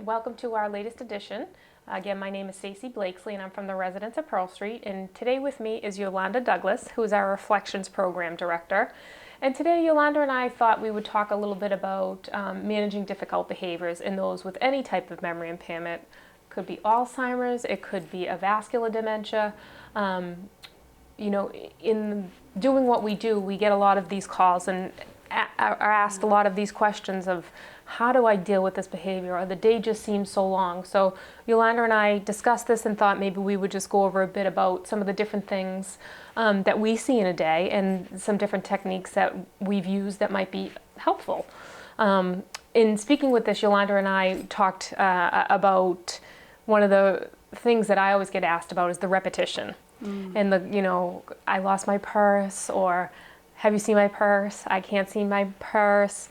welcome to our latest edition. Again, my name is Stacey Blakeslee and I'm from the residents of Pearl Street. And today with me is Yolanda Douglas, who is our Reflections Program Director. And today Yolanda and I thought we would talk a little bit about managing difficult behaviors in those with any type of memory impairment. Could be Alzheimer's, it could be a vascular dementia. You know, in doing what we do, we get a lot of these calls and are asked a lot of these questions of how do I deal with this behavior, or the day just seems so long. So Yolanda and I discussed this and thought maybe we would just go over a bit about some of the different things that we see in a day and some different techniques that we've used that might be helpful. In speaking with this, Yolanda and I talked about one of the things that I always get asked about is the repetition. And the, you know, I lost my purse, or have you seen my purse? I can't see my purse.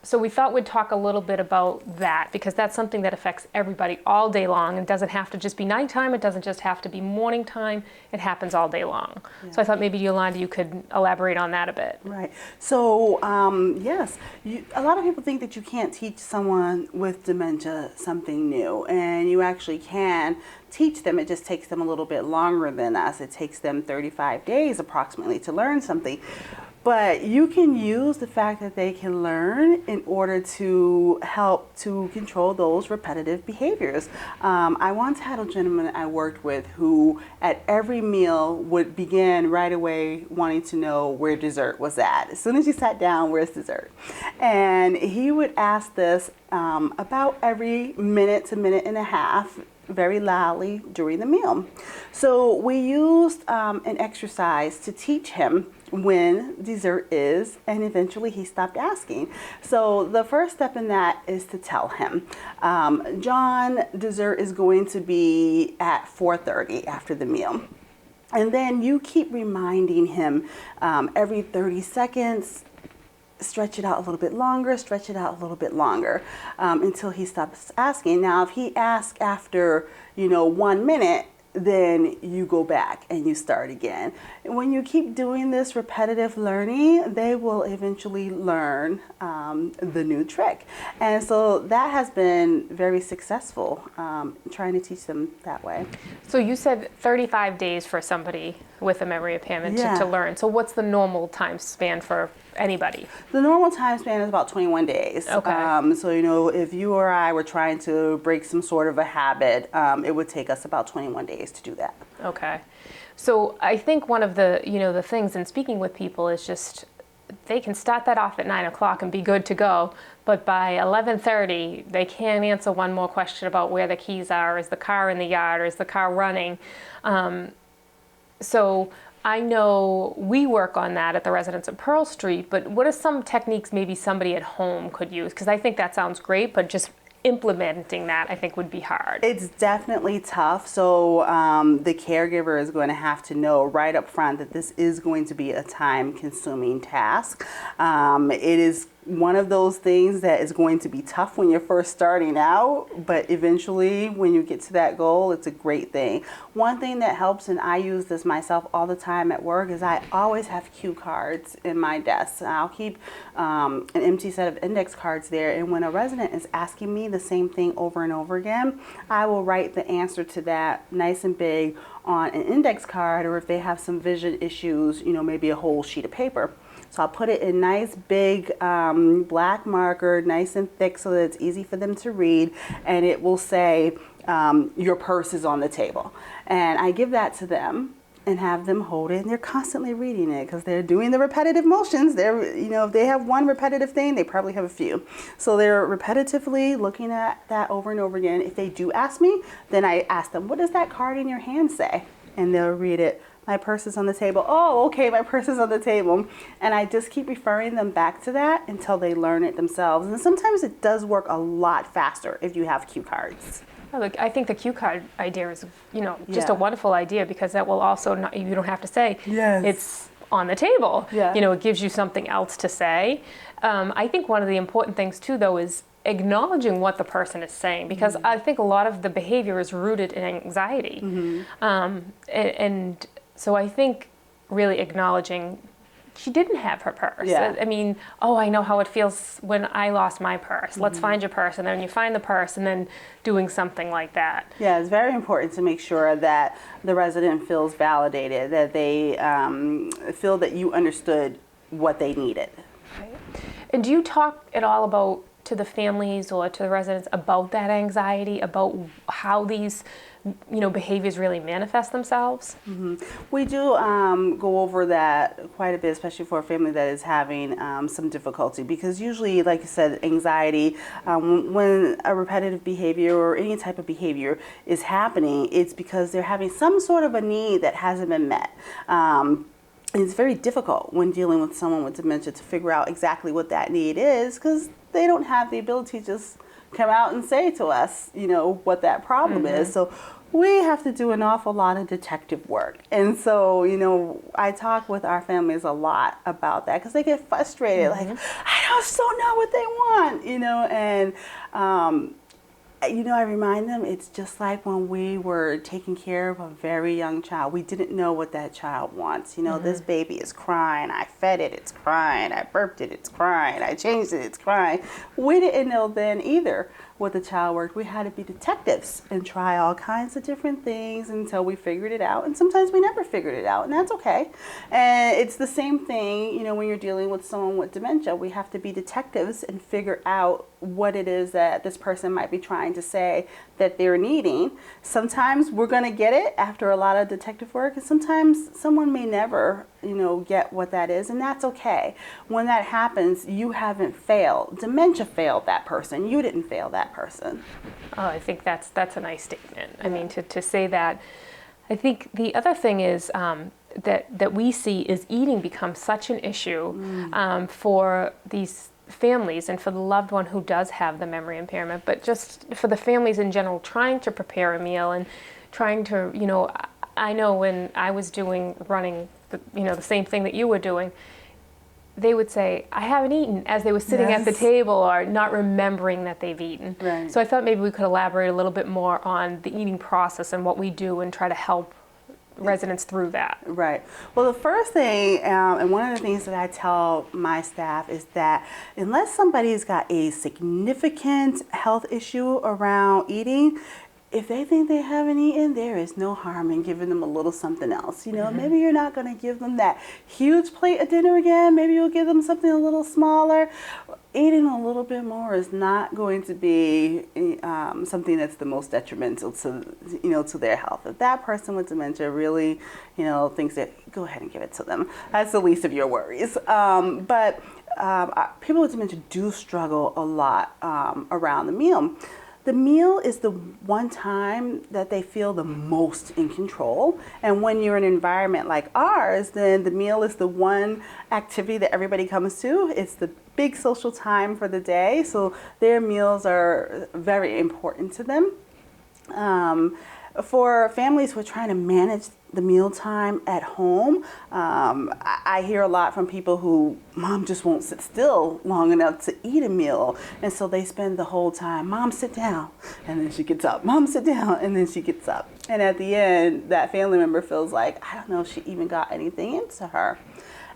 So we thought we'd talk a little bit about that, because that's something that affects everybody all day long. It doesn't have to just be nighttime. It doesn't just have to be morning time. It happens all day long. Yeah. So I thought maybe Yolanda, you could elaborate on that a bit. Right. So yes, a lot of people think that you can't teach someone with dementia something new, and you actually can teach them. It just takes them a little bit longer than us. It takes them 35 days approximately to learn something. But you can use the fact that they can learn in order to help to control those repetitive behaviors. I once had a gentleman I worked with who at every meal would begin right away wanting to know where dessert was at. As soon as you sat down, where's dessert? And he would ask this about every minute to minute and a half, very loudly during the meal. So we used an exercise to teach him when dessert is, and eventually he stopped asking. So the first step in that is to tell him, John, dessert is going to be at 4:30 after the meal. And then you keep reminding him every 30 seconds, stretch it out a little bit longer, stretch it out a little bit longer until he stops asking. Now, if he asks after, 1 minute, then you go back and you start again. And when you keep doing this repetitive learning, they will eventually learn the new trick. And so that has been very successful, trying to teach them that way. So you said 35 days for somebody with a memory impairment to learn. So what's the normal time span for anybody? The normal time span is about 21 days. Okay. So, if you or I were trying to break some sort of a habit, it would take us about 21 days to do that. Okay. So I think one of the, the things in speaking with people is just they can start that off at 9 o'clock and be good to go, but by 11:30 they can't answer one more question about where the keys are. Is the car in the yard, or is the car running? So I know we work on that at the residents of Pearl Street, but what are some techniques maybe somebody at home could use? Because I think that sounds great, but just implementing that I think would be hard. It's definitely tough. So the caregiver is going to have to know right up front that this is going to be a time-consuming task. It is one of those things that is going to be tough when you're first starting out, but eventually when you get to that goal, it's a great thing. One thing that helps, and I use this myself all the time at work, is I always have cue cards in my desk. I'll keep an empty set of index cards there, and when a resident is asking me the same thing over and over again, I will write the answer to that nice and big on an index card, or if they have some vision issues, maybe a whole sheet of paper. So I'll put it in nice big black marker, nice and thick, so that it's easy for them to read, and it will say, your purse is on the table. And I give that to them and have them hold it, and they're constantly reading it because they're doing the repetitive motions. They're, if they have one repetitive thing, they probably have a few. So they're repetitively looking at that over and over again. If they do ask me, then I ask them, what does that card in your hand say? And they'll read it. My purse is on the table. Oh, okay, my purse is on the table. And I just keep referring them back to that until they learn it themselves. And sometimes it does work a lot faster if you have cue cards. Look, I think the cue card idea is, just a wonderful idea, because that will also, you don't have to say it's on the table. Yeah. It gives you something else to say. I think one of the important things too, though, is acknowledging what the person is saying, because I think a lot of the behavior is rooted in anxiety. And so I think really acknowledging she didn't have her purse. Yeah. I mean, oh, I know how it feels when I lost my purse. Let's find your purse. And then you find the purse and then doing something like that. Yeah, it's very important to make sure that the resident feels validated, that they feel that you understood what they needed. Right. And do you talk at all about to the families or to the residents about that anxiety, about how these behaviors really manifest themselves? We do go over that quite a bit, especially for a family that is having some difficulty, because usually, like you said, anxiety, when a repetitive behavior or any type of behavior is happening, it's because they're having some sort of a need that hasn't been met. It's very difficult when dealing with someone with dementia to figure out exactly what that need is, because they don't have the ability to just come out and say to us, what that problem is. So we have to do an awful lot of detective work. And so, I talk with our families a lot about that, because they get frustrated, like, I just don't know what they want, and I remind them it's just like when we were taking care of a very young child. We didn't know what that child wants. This baby is crying. I fed it, it's crying. I burped it, it's crying. I changed it, it's crying. We didn't know then either what the child worked. We had to be detectives and try all kinds of different things until we figured it out. And sometimes we never figured it out, and that's okay. And it's the same thing, when you're dealing with someone with dementia. We have to be detectives and figure out what it is that this person might be trying to say that they're needing. Sometimes we're going to get it after a lot of detective work, and sometimes someone may never, get what that is, and that's okay. When that happens, you haven't failed. Dementia failed that person. You didn't fail that person. Oh, I think that's a nice statement. I mean, to say that. I think the other thing is that we see is eating becomes such an issue for these families and for the loved one who does have the memory impairment, but just for the families in general, trying to prepare a meal and trying to, I know when I was running the same thing that you were doing, they would say, I haven't eaten, as they were sitting at the table or not remembering that they've eaten. Right. So I thought maybe we could elaborate a little bit more on the eating process and what we do and try to help residents through that. Right. Well, the first thing, and one of the things that I tell my staff is that unless somebody's got a significant health issue around eating, if they think they haven't eaten, there is no harm in giving them a little something else. Maybe you're not going to give them that huge plate of dinner again. Maybe you'll give them something a little smaller. Eating a little bit more is not going to be something that's the most detrimental to their health. If that person with dementia really, thinks that, go ahead and give it to them. That's the least of your worries. But people with dementia do struggle a lot around the meal. The meal is the one time that they feel the most in control. And when you're in an environment like ours, then the meal is the one activity that everybody comes to. It's the big social time for the day. So their meals are very important to them. For families who are trying to manage the mealtime at home, I hear a lot from people who, mom just won't sit still long enough to eat a meal. And so they spend the whole time, mom, sit down. And then she gets up. Mom, sit down. And then she gets up. And at the end, that family member feels like, I don't know if she even got anything into her.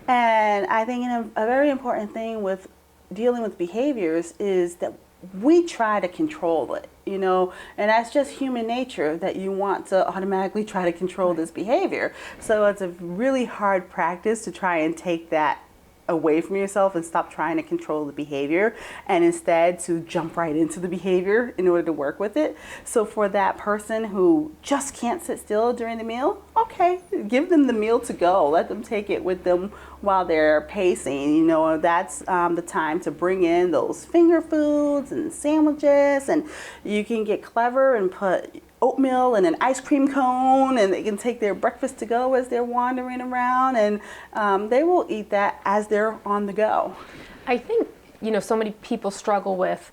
And I think a very important thing with dealing with behaviors is that we try to control it, and that's just human nature, that you want to automatically try to control this behavior. So it's a really hard practice to try and take that away from yourself and stop trying to control the behavior, and instead to jump right into the behavior in order to work with it. So for that person who just can't sit still during the meal, okay, give them the meal to go. Let them take it with them while they're pacing. That's the time to bring in those finger foods and sandwiches, and you can get clever and put oatmeal and an ice cream cone, and they can take their breakfast to go as they're wandering around, and they will eat that as they're on the go. I think, so many people struggle with,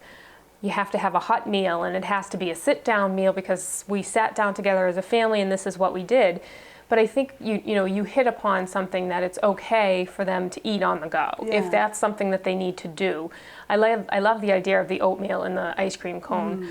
you have to have a hot meal and it has to be a sit-down meal because we sat down together as a family and this is what we did. But I think you hit upon something that it's okay for them to eat on the go, if that's something that they need to do. I love the idea of the oatmeal and the ice cream cone.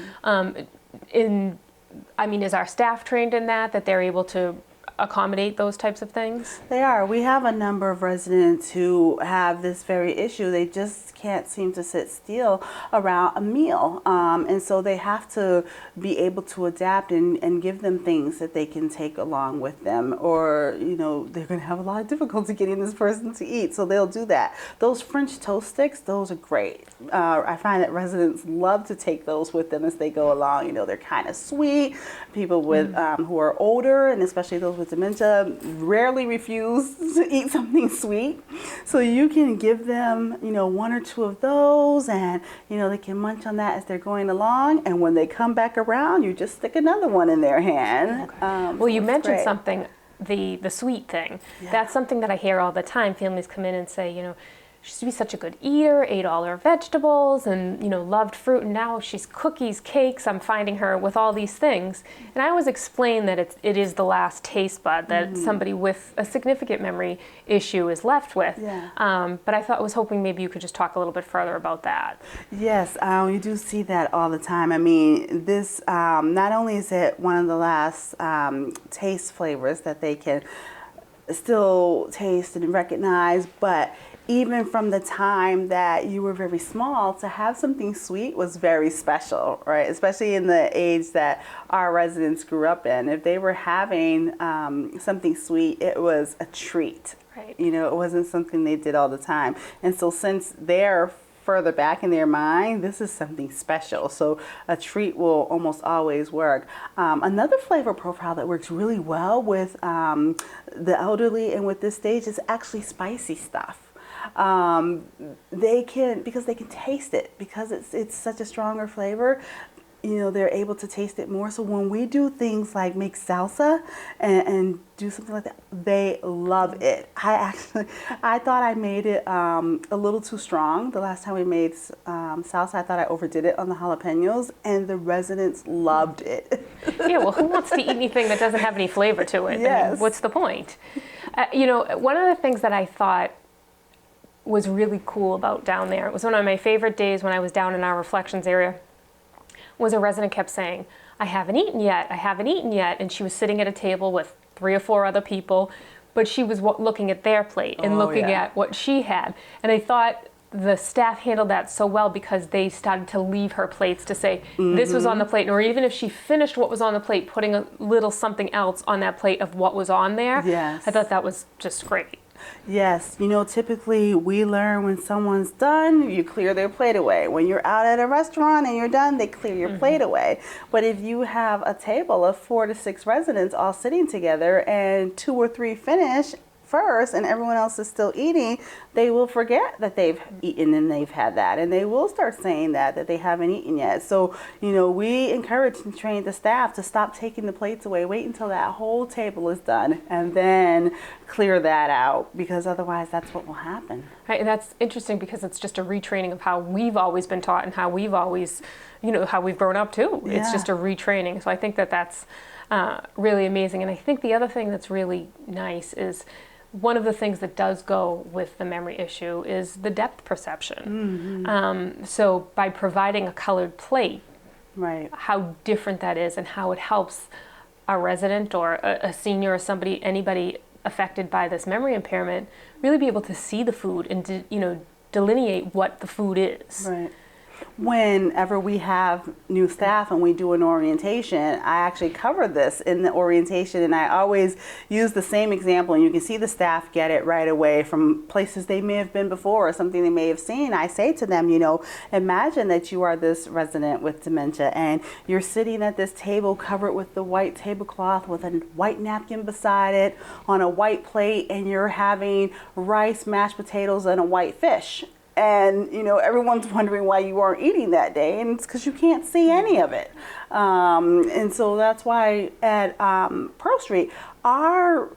Is our staff trained in that they're able to accommodate those types of things? They are. We have a number of residents who have this very issue. They just can't seem to sit still around a meal. And so they have to be able to adapt and give them things that they can take along with them. Or, they're going to have a lot of difficulty getting this person to eat. So they'll do that. Those French toast sticks, those are great. I find that residents love to take those with them as they go along. They're kind of sweet. People with who are older, and especially those with dementia, rarely refuse to eat something sweet. So you can give them, one or two of those, and they can munch on that as they're going along. And when they come back around, you just stick another one in their hand. Okay. Well, you mentioned something, the sweet thing. Yeah. That's something that I hear all the time. Families come in and say, she used to be such a good eater, ate all her vegetables, and loved fruit, and now she's cookies, cakes. I'm finding her with all these things. And I always explain that it is the last taste bud that somebody with a significant memory issue is left with. Yeah. But I was hoping maybe you could just talk a little bit further about that. Yes, we do see that all the time. I mean, this not only is it one of the last taste flavors that they can still taste and recognize, but even from the time that you were very small, to have something sweet was very special, right? Especially in the age that our residents grew up in. If they were having something sweet, it was a treat. Right. It wasn't something they did all the time. And so since they're further back in their mind, this is something special. So a treat will almost always work. Another flavor profile that works really well with the elderly and with this stage is actually spicy stuff. They can taste it, because it's such a stronger flavor. They're able to taste it more. So when we do things like make salsa and do something like that, they love it. I thought I made it a little too strong. The last time we made salsa, I thought I overdid it on the jalapenos, and the residents loved it. Yeah, well, who wants to eat anything that doesn't have any flavor to it? Yes. I mean, what's the point? One of the things that I thought was really cool about down there, it was one of my favorite days when I was down in our reflections area, was a resident kept saying, I haven't eaten yet, and she was sitting at a table with 3 or 4 other people, but she was looking at their plate and looking at what she had. And I thought the staff handled that so well, because they started to leave her plates to say, this was on the plate, or even if she finished what was on the plate, putting a little something else on that plate of what was on there. Yes. I thought that was just great. Yes, typically we learn when someone's done, you clear their plate away. When you're out at a restaurant and you're done, they clear your plate away. But if you have a table of 4 to 6 residents all sitting together and 2 or 3 finish first and everyone else is still eating, they will forget that they've eaten and they've had that, and they will start saying that they haven't eaten yet. So we encourage and train the staff to stop taking the plates away, wait until that whole table is done, and then clear that out, because otherwise that's what will happen. Right, and that's interesting, because it's just a retraining of how we've always been taught and how we've always, how we've grown up too. Yeah. It's just a retraining. So I think that's really amazing. And I think the other thing that's really nice is, one of the things that does go with the memory issue is the depth perception. So by providing a colored plate, right, how different that is, and how it helps a resident or a senior or anybody affected by this memory impairment really be able to see the food and delineate what the food is. Right. Whenever we have new staff and we do an orientation, I actually cover this in the orientation, and I always use the same example, and you can see the staff get it right away from places they may have been before or something they may have seen. I say to them, imagine that you are this resident with dementia and you're sitting at this table covered with the white tablecloth with a white napkin beside it on a white plate, and you're having rice, mashed potatoes, and a white fish. And, everyone's wondering why you aren't eating that day, and it's because you can't see any of it. And so that's why at Pearl Street, our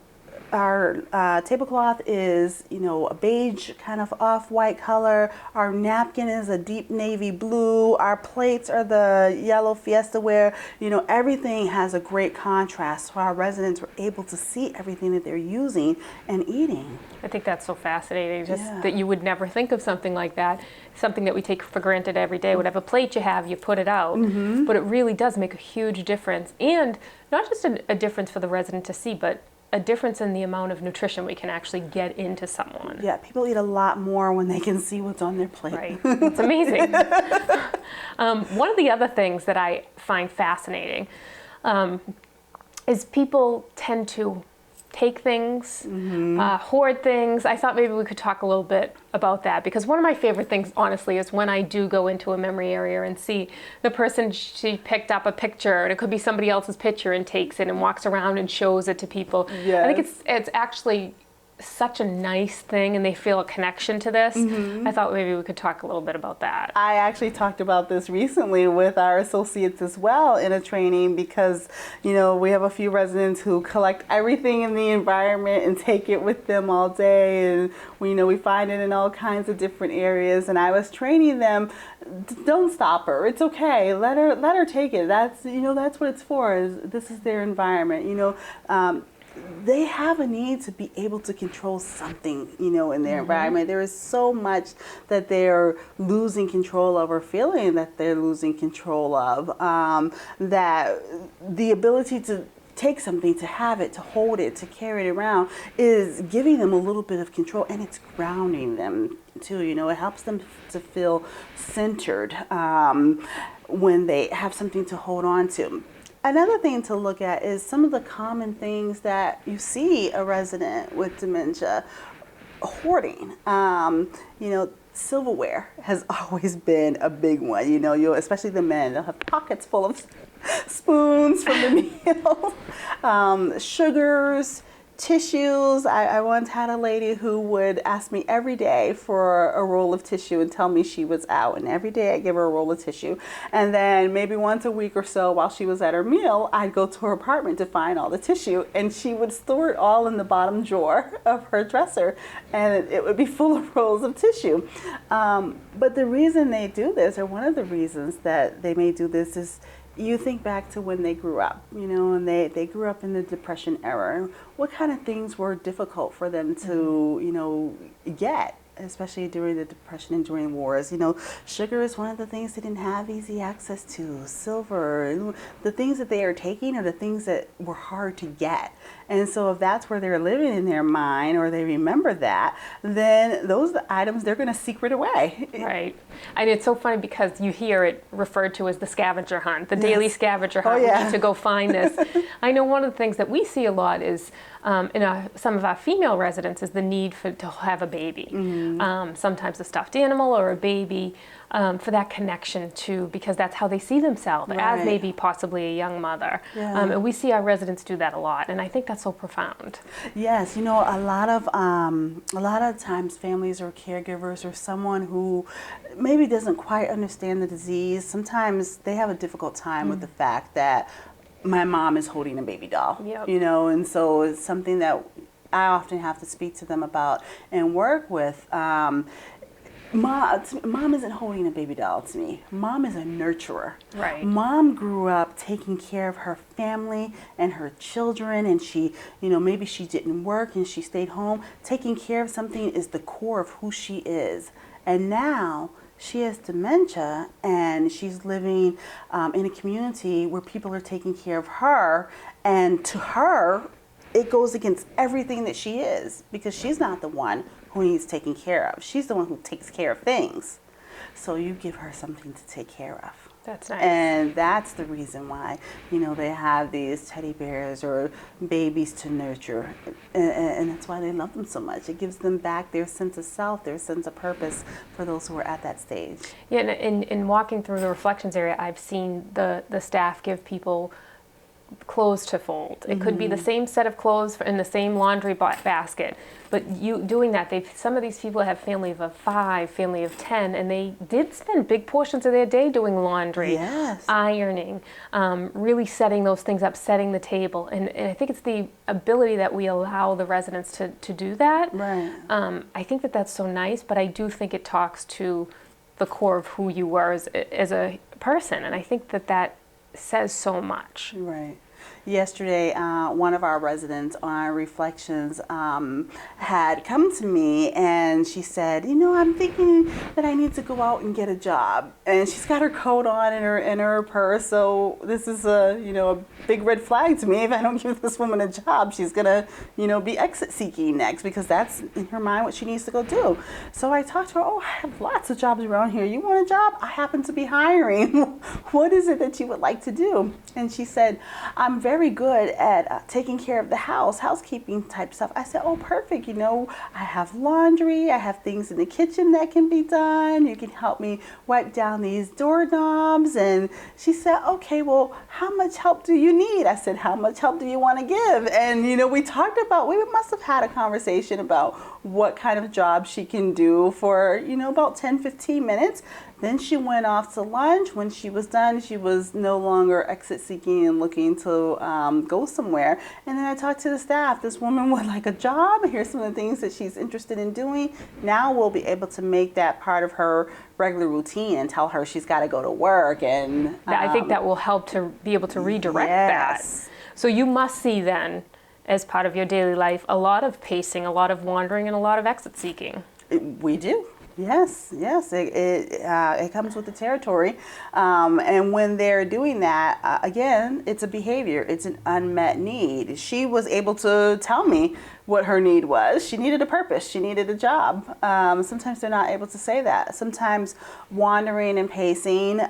tablecloth is, a beige kind of off-white color. Our napkin is a deep navy blue. Our plates are the yellow Fiesta ware. Everything has a great contrast, so our residents were able to see everything that they're using and eating. I think that's so fascinating, that you would never think of something like that, something that we take for granted every day. Whatever plate you have, you put it out. But it really does make a huge difference, and not just a difference for the resident to see, but a difference in the amount of nutrition we can actually get into someone. Yeah, people eat a lot more when they can see what's on their plate. Right, it's amazing. One of the other things that I find fascinating is people tend to take things, hoard things. I thought maybe we could talk a little bit about that, because one of my favorite things, honestly, is when I do go into a memory area and see the person, she picked up a picture, and it could be somebody else's picture, and takes it and walks around and shows it to people. Yes. I think it's actually such a nice thing, and they feel a connection to this. I thought maybe we could talk a little bit about that. I actually talked about this recently with our associates as well in a training, because, you know, we have a few residents who collect everything in the environment and take it with them all day, and we find it in all kinds of different areas. And I was training them, don't stop her. It's okay. Let her take it. That's what it's for. This is their environment. They have a need to be able to control something, in their environment. There is so much that they're losing control of, or feeling that they're losing control of, that the ability to take something, to have it, to hold it, to carry it around is giving them a little bit of control, and it's grounding them too. It helps them to feel centered when they have something to hold on to. Another thing to look at is some of the common things that you see a resident with dementia hoarding. Silverware has always been a big one. Especially the men, they'll have pockets full of spoons from the meals, sugars, tissues. I once had a lady who would ask me every day for a roll of tissue and tell me she was out. And every day I'd give her a roll of tissue. And then maybe once a week or so, while she was at her meal, I'd go to her apartment to find all the tissue. And she would store it all in the bottom drawer of her dresser. And it would be full of rolls of tissue. But the reason they do this, or one of the reasons that they may do this, is you think back to when they grew up, and they grew up in the Depression era. What kind of things were difficult for them to, get, especially during the Depression and during wars? Sugar is one of the things they didn't have easy access to. Silver, the things that they are taking are the things that were hard to get. And so if that's where they're living in their mind, or they remember that, then those items they're going to secret away. Right. And it's so funny because you hear it referred to as the scavenger hunt, the daily scavenger hunt. Oh, yeah. We need to go find this. I know one of the things that we see a lot is in some of our female residents is the need to have a baby. Sometimes a stuffed animal or a baby, for that connection to, because that's how they see themselves, as maybe possibly a young mother. And we see our residents do that a lot, and I think that's so profound. Yes, a lot of times families or caregivers or someone who maybe doesn't quite understand the disease, sometimes they have a difficult time with the fact that my mom is holding a baby doll. And so it's something that I often have to speak to them about and work with. Mom isn't holding a baby doll to me. Mom is a nurturer. Right. Mom grew up taking care of her family and her children, and she, maybe she didn't work and she stayed home. Taking care of something is the core of who she is. And now she has dementia, and she's living in a community where people are taking care of her, and to her, it goes against everything that she is, because she's not the one who needs taken care of. She's the one who takes care of things. So you give her something to take care of. That's nice. And that's the reason why, they have these teddy bears or babies to nurture. And that's why they love them so much. It gives them back their sense of self, their sense of purpose for those who are at that stage. Yeah, and in walking through the reflections area, I've seen the staff give people clothes to fold. It could be the same set of clothes in the same laundry basket, but you doing that, some of these people have family of 5, family of 10, and they did spend big portions of their day doing laundry, ironing, really setting those things up, setting the table, and I think it's the ability that we allow the residents to do that. Right. I think that's so nice, but I do think it talks to the core of who you were as a person, and I think that says so much. Right. Yesterday, one of our residents on Reflections had come to me and she said, I'm thinking that I need to go out and get a job. And she's got her coat on in her purse. So this is a big red flag to me. If I don't give this woman a job, she's gonna, be exit seeking next, because that's in her mind what she needs to go do. So I talked to her. I have lots of jobs around here. You want a job? I happen to be hiring. What is it that you would like to do? And she said, I'm very good at taking care of the house, housekeeping type stuff. I said, oh, perfect. I have laundry. I have things in the kitchen that can be done. You can help me wipe down these doorknobs. And she said, okay, well, how much help do you need? I said, how much help do you want to give? And, we talked about, we must have had a conversation about what kind of job she can do for, about 10, 15 minutes. Then she went off to lunch. When she was done, she was no longer exit seeking and looking to go somewhere. And then I talked to the staff. This woman would like a job. Here's some of the things that she's interested in doing. Now we'll be able to make that part of her regular routine and tell her she's got to go to work. And I think that will help to be able to redirect yes. that. So you must see then, as part of your daily life, a lot of pacing, a lot of wandering, and a lot of exit seeking. We do. Yes. It comes with the territory. And when they're doing that, again, it's a behavior. It's an unmet need. She was able to tell me what her need was. She needed a purpose. She needed a job. Sometimes they're not able to say that. Sometimes wandering and pacing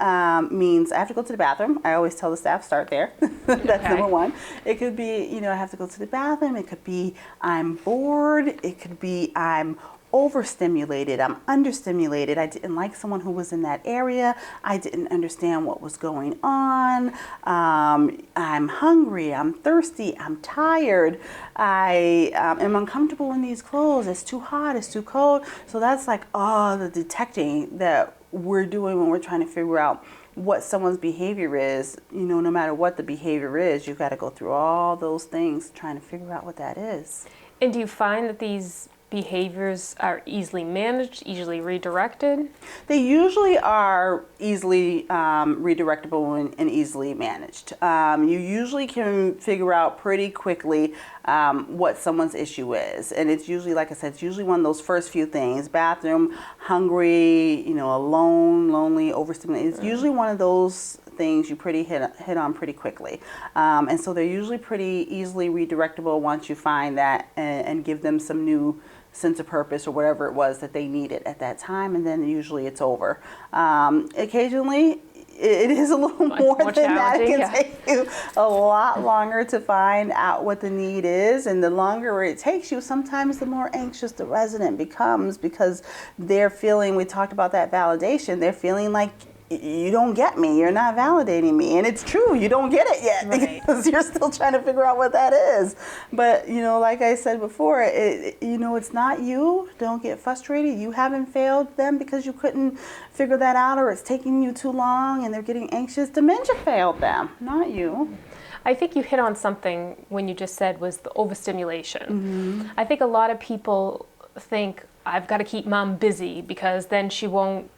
means I have to go to the bathroom. I always tell the staff, start there. That's number one. It could be, I have to go to the bathroom. It could be I'm bored. It could be I'm overstimulated, I'm understimulated. I didn't like someone who was in that area. I didn't understand what was going on. I'm hungry, I'm thirsty, I'm tired. I am uncomfortable in these clothes. It's too hot, it's too cold. So that's like all the detecting that we're doing when we're trying to figure out what someone's behavior is. No matter what the behavior is, you've got to go through all those things trying to figure out what that is. And do you find that these behaviors are easily managed, easily redirected? They usually are easily redirectable and easily managed. You usually can figure out pretty quickly what someone's issue is. And it's usually, like I said, it's usually one of those first few things: bathroom, hungry, alone, lonely, overstimulated. It's usually one of those things you hit on pretty quickly. And so they're usually pretty easily redirectable once you find that and give them some new sense of purpose or whatever it was that they needed at that time, and then usually it's over. Occasionally it is a little more than that. It can take you a lot longer to find out what the need is, and the longer it takes you, sometimes the more anxious the resident becomes, because they're feeling, we talked about that validation, they're feeling like you don't get me, you're not validating me. And it's true, you don't get it yet, right, because you're still trying to figure out what that is. But, like I said before, it's not you. Don't get frustrated. You haven't failed them because you couldn't figure that out, or it's taking you too long and they're getting anxious. Dementia failed them, not you. I think you hit on something when you just said was the overstimulation. Mm-hmm. I think a lot of people think, I've got to keep mom busy because then she won't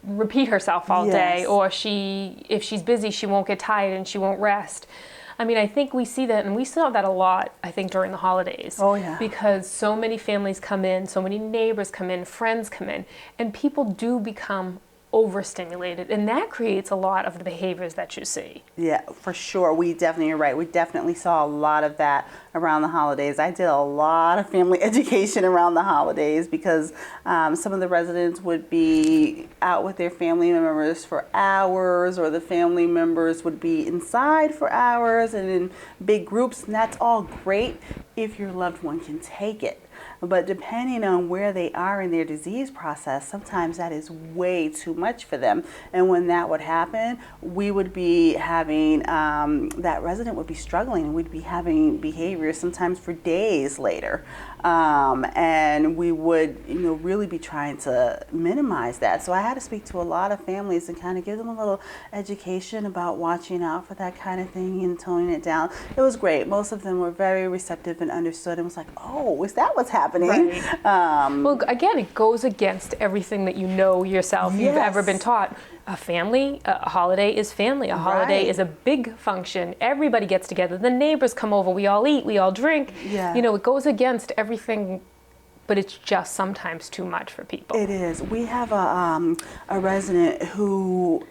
repeat herself all day, or if she's busy, she won't get tired and she won't rest. I mean, I think we see that, and we saw that a lot, I think, during the holidays. Oh, yeah. Because so many families come in, so many neighbors come in, friends come in, and people do become overstimulated, and that creates a lot of the behaviors that you see. Yeah, for sure. You're right. We definitely saw a lot of that around the holidays. I did a lot of family education around the holidays because some of the residents would be out with their family members for hours, or the family members would be inside for hours and in big groups, and that's all great if your loved one can take it. But depending on where they are in their disease process, sometimes that is way too much for them. And when that would happen, we would be having, that resident would be struggling, and we'd be having behaviors sometimes for days later. And we would, really be trying to minimize that. So I had to speak to a lot of families and kind of give them a little education about watching out for that kind of thing and toning it down. It was great. Most of them were very receptive and understood and was like, oh, is that what's happening. Right. Well, again, it goes against everything that you know yourself you've ever been taught. A holiday is family. A holiday is a big function. Everybody gets together. The neighbors come over. We all eat. We all drink. Yeah. You know, it goes against everything, but it's just sometimes too much for people. It is. We have a resident who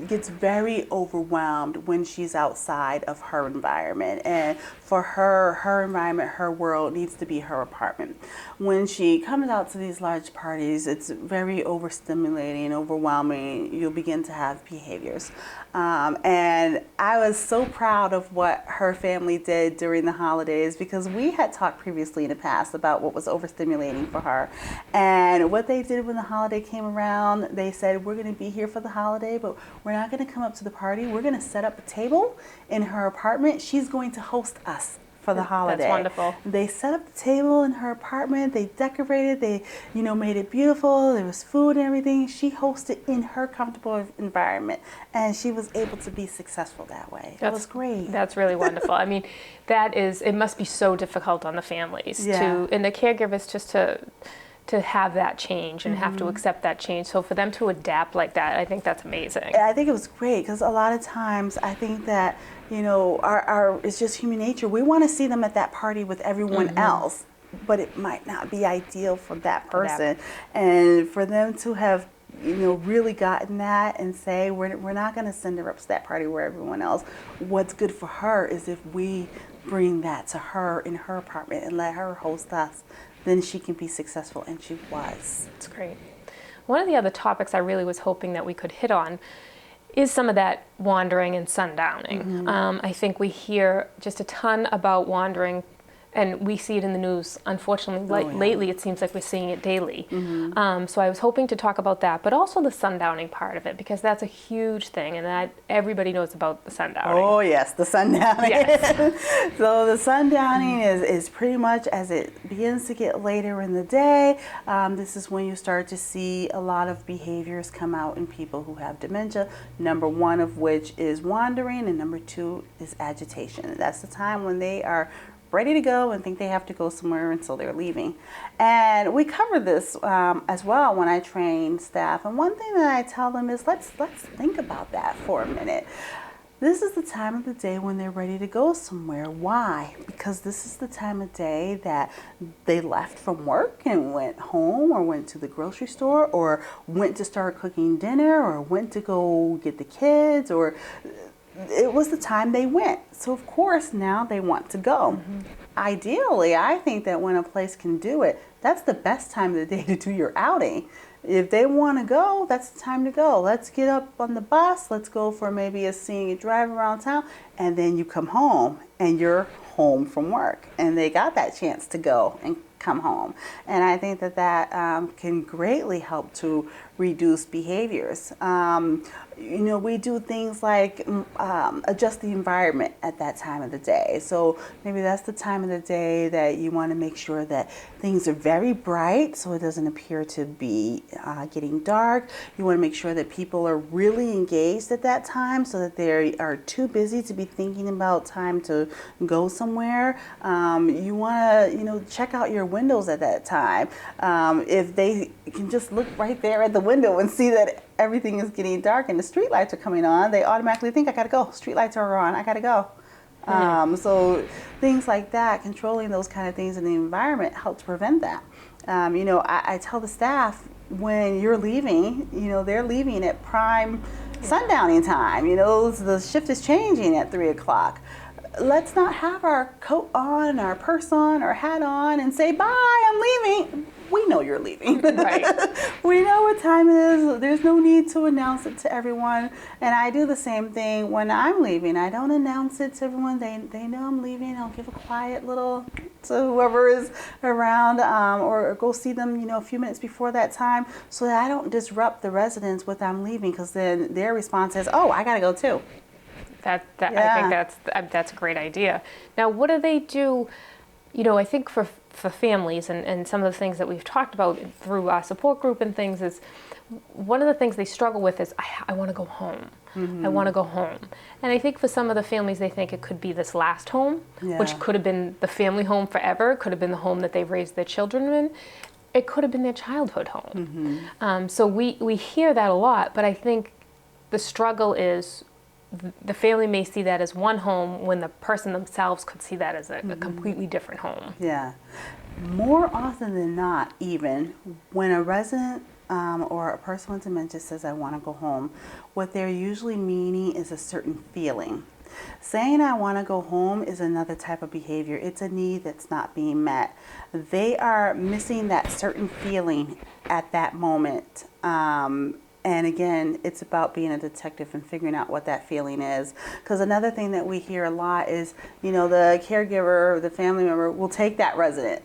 gets very overwhelmed when she's outside of her environment. And for her environment, her world needs to be her apartment. When she comes out to these large parties, it's very overstimulating, overwhelming. You'll begin to have behaviors. And I was so proud of what her family did during the holidays, because we had talked previously in the past about what was overstimulating for her. And what they did when the holiday came around, they said, we're going to be here for the holiday, but we're not going to come up to the party. We're going to set up a table in her apartment. She's going to host us for the holiday. That's wonderful. They set up the table in her apartment. They decorated. They, made it beautiful. There was food and everything. She hosted in her comfortable environment, and she was able to be successful that way. That was great. That's really wonderful. I mean, it must be so difficult on the families and the caregivers just to have that change and have to accept that change. So for them to adapt like that, I think that's amazing. I think it was great, because a lot of times I think that, it's just human nature. We want to see them at that party with everyone else, but it might not be ideal for that person. And for them to have, really gotten that and say, we're not going to send her up to that party where everyone else. What's good for her is if we bring that to her in her apartment and let her host us, then she can be successful, and she was. That's great. One of the other topics I really was hoping that we could hit on is some of that wandering and sundowning. I think we hear just a ton about wandering, and we see it in the news. Unfortunately, lately it seems like we're seeing it daily. So I was hoping to talk about that, but also the sundowning part of it, because that's a huge thing, and that everybody knows about the sundowning. Oh yes, the sundowning. Yes. So the sundowning is pretty much as it begins to get later in the day. This is when you start to see a lot of behaviors come out in people who have dementia. Number one of which is wandering, and number two is agitation. That's the time when they are ready to go and think they have to go somewhere, and so they're leaving. And we cover this as well when I train staff. And one thing that I tell them is let's think about that for a minute. This is the time of the day when they're ready to go somewhere. Why? Because this is the time of day that they left from work and went home, or went to the grocery store, or went to start cooking dinner, or went to go get the kids, or it was the time they went. So of course now they want to go. Ideally, I think that when a place can do it, that's the best time of the day to do your outing. If they want to go, that's the time to go. Let's get up on the bus. Let's go for maybe a scenic drive around town, and then you come home and you're home from work, and they got that chance to go and come home. And I think that can greatly help to reduce behaviors. We do things like adjust the environment at that time of the day. So maybe that's the time of the day that you want to make sure that things are very bright, so it doesn't appear to be getting dark. You want to make sure that people are really engaged at that time, so that they are too busy to be thinking about time to go somewhere. You want to, check out your windows at that time. If they can just look right there at the window and see that everything is getting dark and the street lights are coming on, they automatically think, I gotta go. Street lights are on, I gotta go. So things like that, controlling those kind of things in the environment helps prevent that. I tell the staff, when you're leaving, they're leaving at prime sundowning time. The shift is changing at 3 o'clock. Let's not have our coat on, our purse on, our hat on, and say, bye, I'm leaving. We know you're leaving. Right. We know what time it is. There's no need to announce it to everyone. And I do the same thing when I'm leaving. I don't announce it to everyone. They know I'm leaving. I'll give a quiet little to whoever is around, or go see them, a few minutes before that time, so that I don't disrupt the residents with I'm leaving, because then their response is, oh, I got to go too. I think that's a great idea. Now, what do they do? I think for families and some of the things that we've talked about through our support group and things is, one of the things they struggle with is, I want to go home. I want to go home. And I think for some of the families, they think it could be this last home, which could have been the family home forever. It could have been the home that they've raised their children in. It could have been their childhood home. So we hear that a lot, but I think the struggle is the family may see that as one home when the person themselves could see that as a completely different home. Yeah. More often than not, even when a resident or a person with dementia says, I want to go home, what they're usually meaning is a certain feeling. Saying I want to go home is another type of behavior. It's a need that's not being met. They are missing that certain feeling at that moment. And again, it's about being a detective and figuring out what that feeling is. Because another thing that we hear a lot is, the caregiver or the family member will take that resident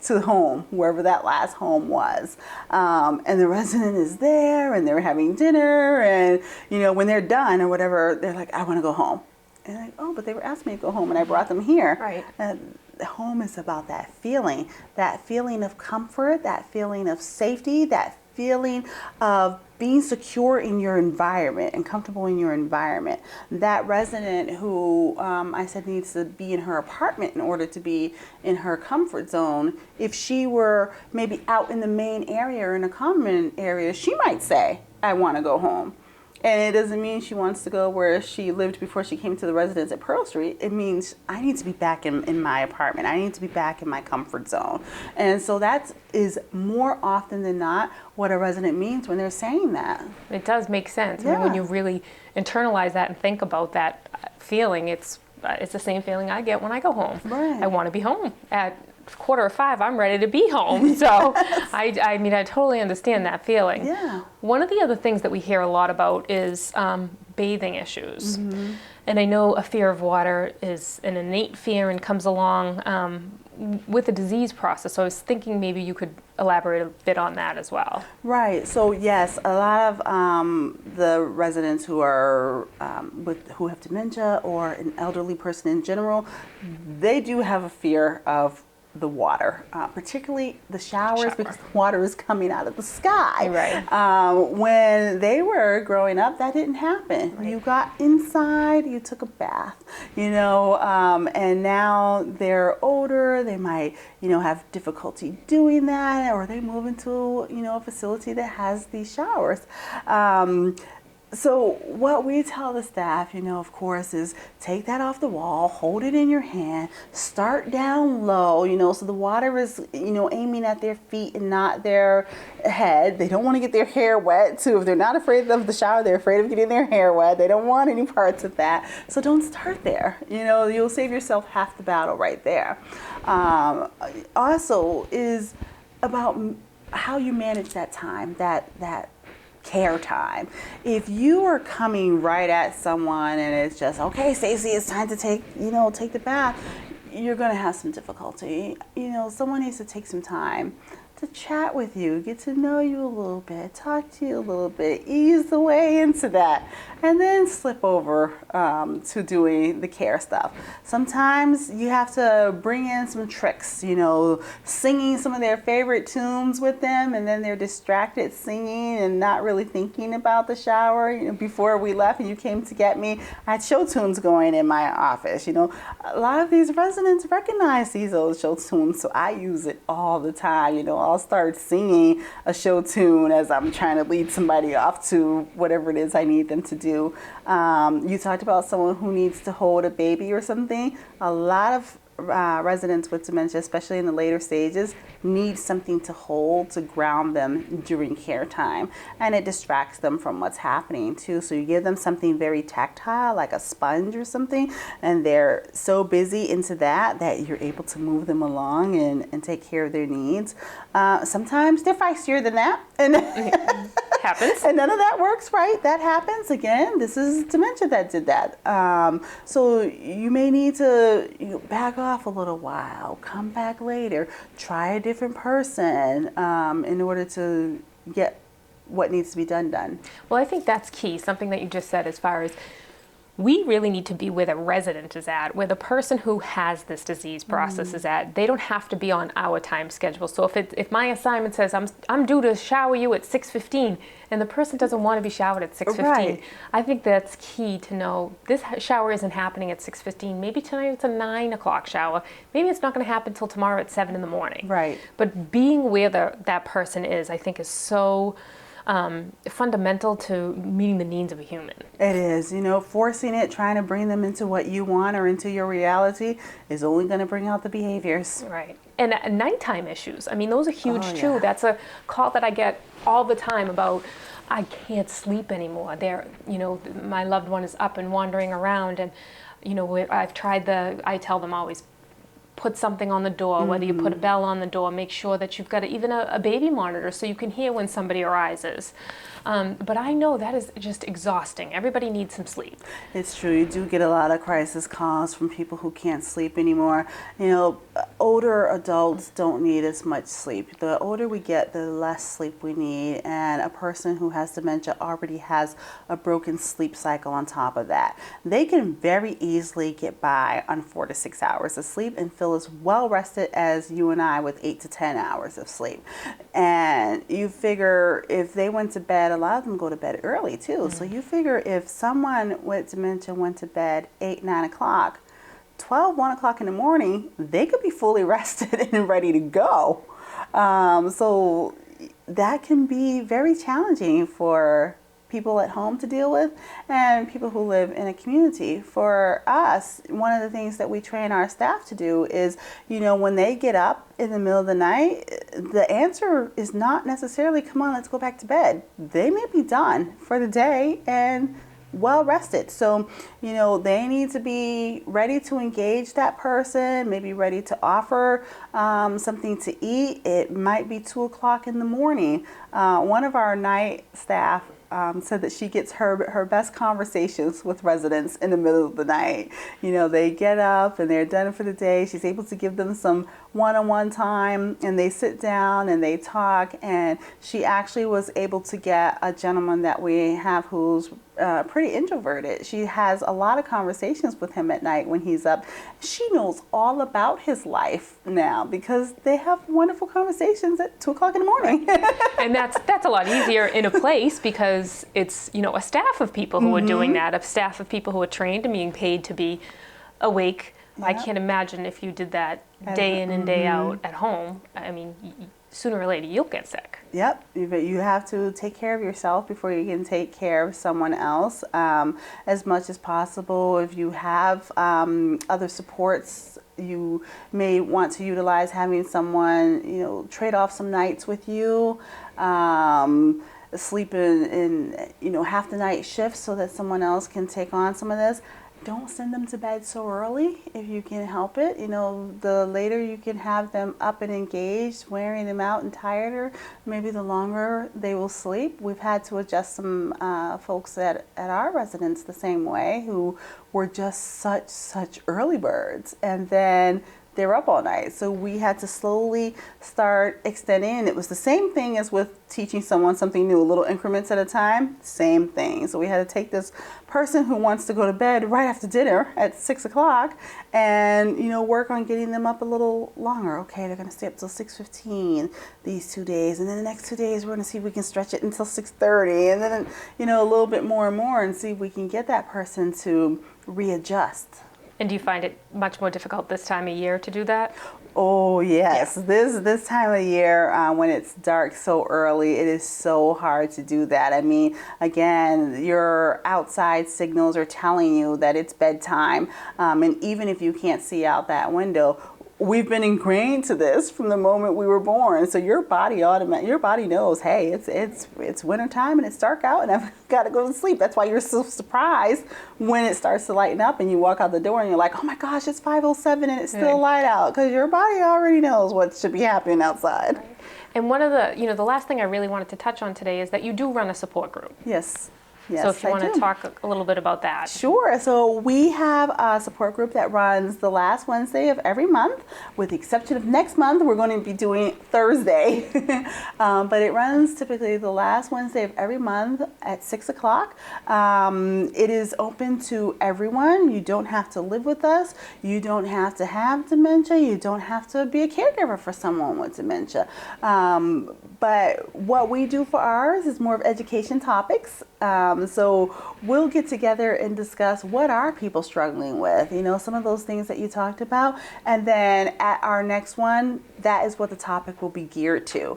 to home, wherever that last home was. And the resident is there and they're having dinner, and when they're done or whatever, they're like, I want to go home. And like, oh, but they were asking me to go home and I brought them here. Right. And home is about that feeling of comfort, that feeling of safety, that feeling of being secure in your environment and comfortable in your environment. That resident who I said needs to be in her apartment in order to be in her comfort zone, if she were maybe out in the main area or in a common area, she might say, I want to go home. And it doesn't mean she wants to go where she lived before she came to the residence at Pearl Street. It means I need to be back in my apartment. I need to be back in my comfort zone. And so that is more often than not what a resident means when they're saying that. It does make sense. Yeah. I mean, when you really internalize that and think about that feeling, it's the same feeling I get when I go home. Right. I want to be home. At 4:45, I'm ready to be home. So I mean, I totally understand that feeling. Yeah. One of the other things that we hear a lot about is bathing issues. And I know a fear of water is an innate fear and comes along with the disease process. So I was thinking maybe you could elaborate a bit on that as well. Right. So yes, a lot of the residents who are who have dementia or an elderly person in general, they do have a fear of the water, particularly the showers, because the water is coming out of the sky. Right. When they were growing up, that didn't happen. Right. You got inside, you took a bath, and now they're older, they might, have difficulty doing that, or they move into, a facility that has these showers. So what we tell the staff, of course, is take that off the wall, hold it in your hand, start down low, so the water is, aiming at their feet and not their head. They don't want to get their hair wet too. If they're not afraid of the shower, they're afraid of getting their hair wet. They don't want any parts of that. So don't start there. You'll save yourself half the battle right there. Also is about how you manage that time, that care time. If you are coming right at someone and it's just, okay, Stacey, it's time to take the bath, you're going to have some difficulty. Someone needs to take some time to chat with you, get to know you a little bit, talk to you a little bit, ease the way into that, and then slip over to doing the care stuff. Sometimes you have to bring in some tricks, singing some of their favorite tunes with them, and then they're distracted singing and not really thinking about the shower. Before we left and you came to get me, I had show tunes going in my office. A lot of these residents recognize these old show tunes, so I use it all the time. I'll start singing a show tune as I'm trying to lead somebody off to whatever it is I need them to do. You talked about someone who needs to hold a baby or something. A lot of residents with dementia, especially in the later stages, need something to hold to ground them during care time, and it distracts them from what's happening too. So you give them something very tactile, like a sponge or something, and they're so busy into that you're able to move them along and take care of their needs. Sometimes they're feistier than that, and happens. And none of that works, right? That happens. Again, this is dementia that did that. So you may need to back off a little while, come back later, try a different person in order to get what needs to be done. Well, I think that's key, something that you just said as far as we really need to be where the resident is at, where the person who has this disease process is at. They don't have to be on our time schedule. So if my assignment says I'm due to shower you at 6:15 and the person doesn't want to be showered at 6:15, Right. I think that's key to know this shower isn't happening at 6:15. Maybe tonight it's a 9 o'clock shower. Maybe it's not going to happen till tomorrow at 7 in the morning. Right. But being where that person is, I think, is so fundamental to meeting the needs of a human. It is, forcing it, trying to bring them into what you want or into your reality is only going to bring out the behaviors. Right. And nighttime issues. I mean, those are huge Oh, too. yeah. That's a call that I get all the time about, I can't sleep anymore. My loved one is up and wandering around, and I tell them always, put something on the door, whether you put a bell on the door, make sure that you've got even a baby monitor so you can hear when somebody arises. But I know that is just exhausting. Everybody needs some sleep. It's true. You do get a lot of crisis calls from people who can't sleep anymore. Older adults don't need as much sleep. The older we get, the less sleep we need. And a person who has dementia already has a broken sleep cycle on top of that. They can very easily get by on 4 to 6 hours of sleep and feel as well rested as you and I with 8 to 10 hours of sleep. And you figure if they went to bed, a lot of them go to bed early too. Mm-hmm. So you figure if someone with dementia went to bed 8, 9 o'clock, 12, 1 o'clock in the morning, they could be fully rested and ready to go. So that can be very challenging for people at home to deal with and people who live in a community. For us, one of the things that we train our staff to do is, when they get up in the middle of the night, the answer is not necessarily, come on, let's go back to bed. They may be done for the day and well rested. So, they need to be ready to engage that person, maybe ready to offer something to eat. It might be 2 o'clock in the morning. One of our night staff said that she gets her best conversations with residents in the middle of the night. They get up and they're done for the day. She's able to give them some one-on-one time and they sit down and they talk. And she actually was able to get a gentleman that we have who's pretty introverted. She has a lot of conversations with him at night when he's up. She knows all about his life now because they have wonderful conversations at 2 o'clock in the morning. And that's a lot easier in a place because it's, a staff of people who are doing that, a staff of people who are trained and being paid to be awake. Yep. I can't imagine if you did that day in and day out at home. I mean, sooner or later you'll get sick. Yep, you have to take care of yourself before you can take care of someone else as much as possible. If you have other supports, you may want to utilize having someone, trade off some nights with you, sleep in half the night shifts so that someone else can take on some of this. Don't send them to bed so early if you can help it. The later you can have them up and engaged, wearing them out and tireder, maybe the longer they will sleep. We've had to adjust some folks at our residence the same way who were just such early birds. And then they're up all night. So we had to slowly start extending. It was the same thing as with teaching someone something new, little increments at a time, same thing. So we had to take this person who wants to go to bed right after dinner at 6 o'clock and, work on getting them up a little longer. Okay, they're going to stay up till 6:15 these 2 days. And then the next 2 days, we're going to see if we can stretch it until 6:30. And then, a little bit more and more and see if we can get that person to readjust. And do you find it much more difficult this time of year to do that? Oh, yes. Yeah. This time of year, when it's dark so early, it is so hard to do that. I mean, again, your outside signals are telling you that it's bedtime. And even if you can't see out that window, we've been ingrained to this from the moment we were born. So your body knows, hey, it's wintertime and it's dark out and I've got to go to sleep. That's why you're so surprised when it starts to lighten up and you walk out the door and you're like, oh my gosh, it's 5:07 and it's still light out, because your body already knows what should be happening outside. And one of the last thing I really wanted to touch on today is that you do run a support group. Yes. Yes, So if you I want do. to talk a little bit about that. Sure. So we have a support group that runs the last Wednesday of every month, with the exception of next month. We're going to be doing Thursday. But it runs typically the last Wednesday of every month at 6 o'clock. It is open to everyone. You don't have to live with us. You don't have to have dementia. You don't have to be a caregiver for someone with dementia. But what we do for ours is more of education topics. So we'll get together and discuss what are people struggling with, some of those things that you talked about. And then at our next one, that is what the topic will be geared to.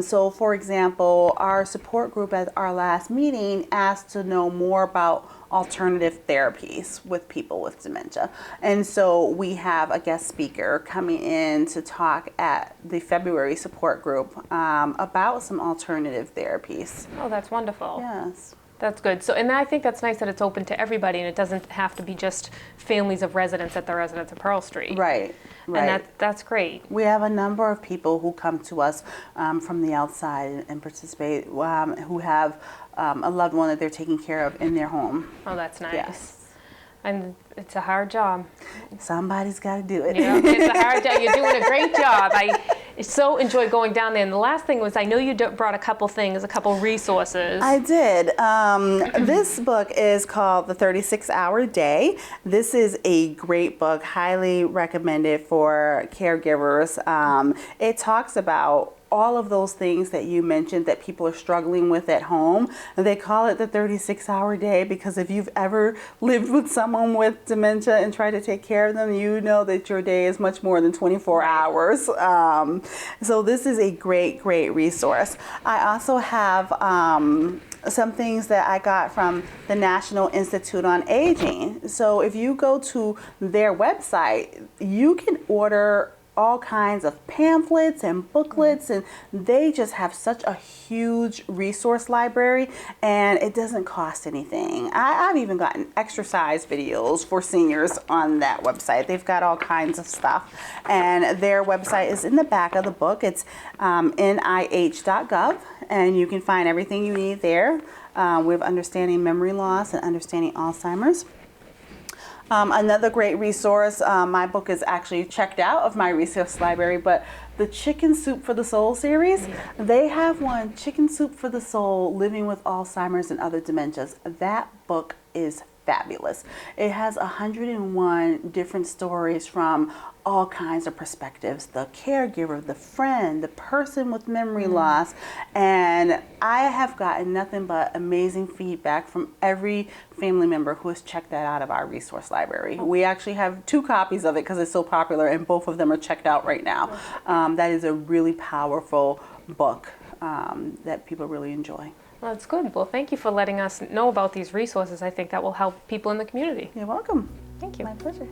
So for example, our support group at our last meeting asked to know more about alternative therapies with people with dementia. And so we have a guest speaker coming in to talk at the February support group about some alternative therapies. Oh, that's wonderful. Yes. That's good. So, and I think that's nice that it's open to everybody, and it doesn't have to be just families of residents at the Residents of Pearl Street. Right. And that's great. We have a number of people who come to us from the outside and participate, who have a loved one that they're taking care of in their home. Oh, that's nice. Yes. And it's a hard job. Somebody's got to do it. Yeah, it's a hard job. You're doing a great job. I so enjoy going down there. And the last thing was, I know you brought a couple resources. I did. This book is called The 36-Hour Day. This is a great book, highly recommended for caregivers. It talks about all of those things that you mentioned that people are struggling with at home. They call it the 36-hour day because if you've ever lived with someone with dementia and tried to take care of them, you know that your day is much more than 24 hours. So this is a great resource. I also have some things that I got from the National Institute on Aging. So if you go to their website, you can order all kinds of pamphlets and booklets, and they just have such a huge resource library, and it doesn't cost anything. I've even gotten exercise videos for seniors on that website. They've got all kinds of stuff, and their website is in the back of the book. It's nih.gov, and you can find everything you need there with understanding memory loss and understanding Alzheimer's. Another great resource, my book is actually checked out of my resource library, but the Chicken Soup for the Soul series, they have one, Chicken Soup for the Soul, Living with Alzheimer's and Other Dementias. That book is fabulous. It has 101 different stories from all kinds of perspectives, the caregiver, the friend, the person with memory loss, and I have gotten nothing but amazing feedback from every family member who has checked that out of our resource library. We actually have 2 copies of it because it's so popular, and both of them are checked out right now. That is a really powerful book that people really enjoy. Well, that's good. Well, thank you for letting us know about these resources. I think that will help people in the community. You're welcome. Thank you. My pleasure.